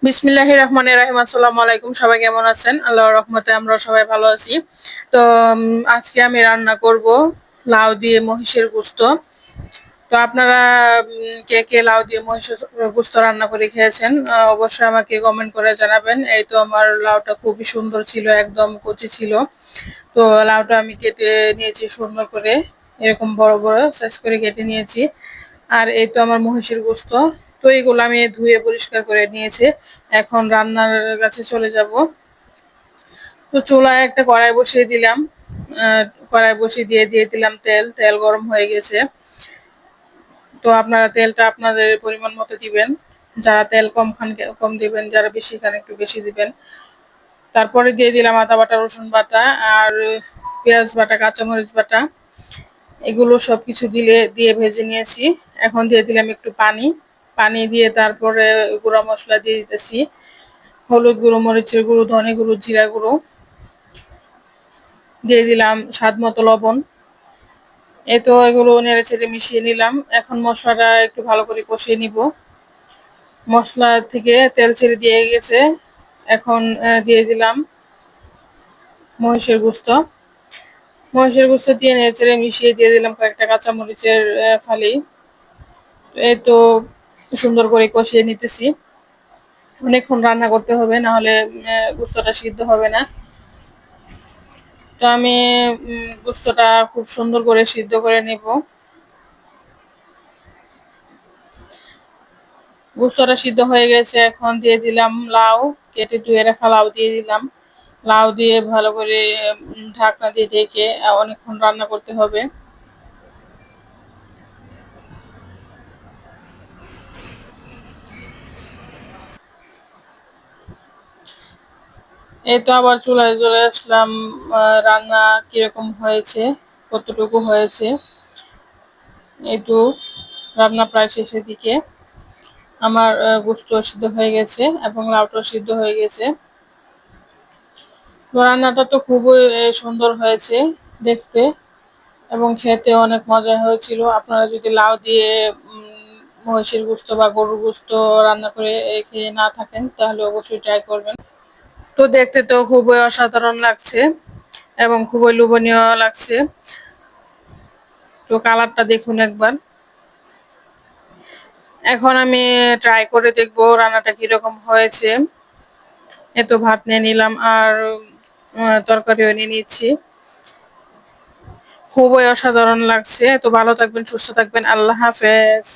বিসমিল্লাহির রহমানির রহিম। আসসালামু আলাইকুম। সবাই কেমন আছেন? আল্লাহর রহমতে আমরা সবাই ভালো আছি। তো আজকে আমি রান্না করব লাউ দিয়ে মহিষের গোস্ত। তো আপনারা কে কে লাউ দিয়ে মহিষের গোস্ত রান্না করে খেয়েছেন অবশ্যই আমাকে কমেন্ট করে জানাবেন। এই তো আমার লাউটা খুবই সুন্দর ছিল, একদম কচি ছিল। তো লাউটা আমি কেটে নিয়েছি সুন্দর করে, এরকম বড় বড় সাইজ করে কেটে নিয়েছি। আর এই তো আমার মহিষের গোস্ত। তো এইগুলো আমি ধুয়ে পরিষ্কার করে নিয়েছি। এখন রান্নার কাছে চলে যাব। তো চুলায় একটা কড়াই বসিয়ে দিলাম। কড়াই বসিয়ে দিয়ে দিলাম তেল। তেল গরম হয়ে গেছে। তো আপনারা তেলটা আপনাদের পরিমাণ মতো দিবেন। যারা তেল কম খান কম দিবেন, যারা বেশি খান একটু বেশি দিবেন। তারপরে দিয়ে দিলাম আদা বাটা, রসুন বাটা আর পেঁয়াজ বাটা, কাঁচামরিচ বাটা। এগুলো সবকিছু দিয়ে ভেজে নিয়েছি। এখন দিয়ে দিলাম একটু পানি। পানি দিয়ে তারপরে গুঁড়া মশলা দিয়ে দিতেছি। হলুদ গুঁড়ো, মরিচের গুঁড়ো, ধনে গুঁড়ো, জিরা গুঁড়ো। দিয়ে দিলাম স্বাদ মতো লবণ। এই তো এগুলো নেড়ে চেড়ে মিশিয়ে নিলাম। এখন মশলাটা একটু ভালো করে কষিয়ে নিব। মশলা থেকে তেল ছেড়ে দিয়ে গেছে। এখন দিয়ে দিলাম মহিষের গোস্ত। মহিষের গোস্ত দিয়ে নেড়ে চেড়ে মিশিয়ে দিয়ে দিলাম কয়েকটা কাঁচামরিচের ফালি। এই তো সুন্দর করে কষিয়ে নিতেছি। অনেকক্ষণ রান্না করতে হবে, না হলে গোস্তটা সিদ্ধ হবে না। তো আমি গোস্তটা খুব সুন্দর করে সিদ্ধ করে নিব। গোস্তটা সিদ্ধ হয়ে গেছে। এখন দিয়ে দিলাম লাউ। কেটে ধুয়ে রাখা লাউ দিয়ে দিলাম। লাউ দিয়ে ভালো করে ঢাকনা দিয়ে ঢেকে অনেকক্ষণ রান্না করতে হবে। এই তো আবার চুলায় চলে আসলাম। রান্না কিরকম হয়েছে, কতটুকু হয়েছে। এই তো রান্না প্রায় শেষের দিকে। আমার গোস্ত সিদ্ধ হয়ে গেছে এবং লাউটা সিদ্ধ হয়ে গেছে। তো রান্নাটা তো খুবই সুন্দর হয়েছে দেখতে এবং খেতে অনেক মজা হয়েছিল। আপনারা যদি লাউ দিয়ে মহিষের গোস্ত বা গরুর গোস্ত রান্না করে খেয়ে না থাকেন তাহলে অবশ্যই ট্রাই করবেন। তো দেখতে তো খুবই অসাধারণ লাগছে এবং খুবই লোভনীয় লাগছে। তো কালারটা দেখুন একবার। এখন আমি ট্রাই করে দেখবো রান্নাটা কিরকম হয়েছে। এত ভাত নিয়ে নিলাম আর তরকারিও নিয়ে নিচ্ছি। খুবই অসাধারণ লাগছে। তো ভালো থাকবেন, সুস্থ থাকবেন। আল্লাহ হাফেজ।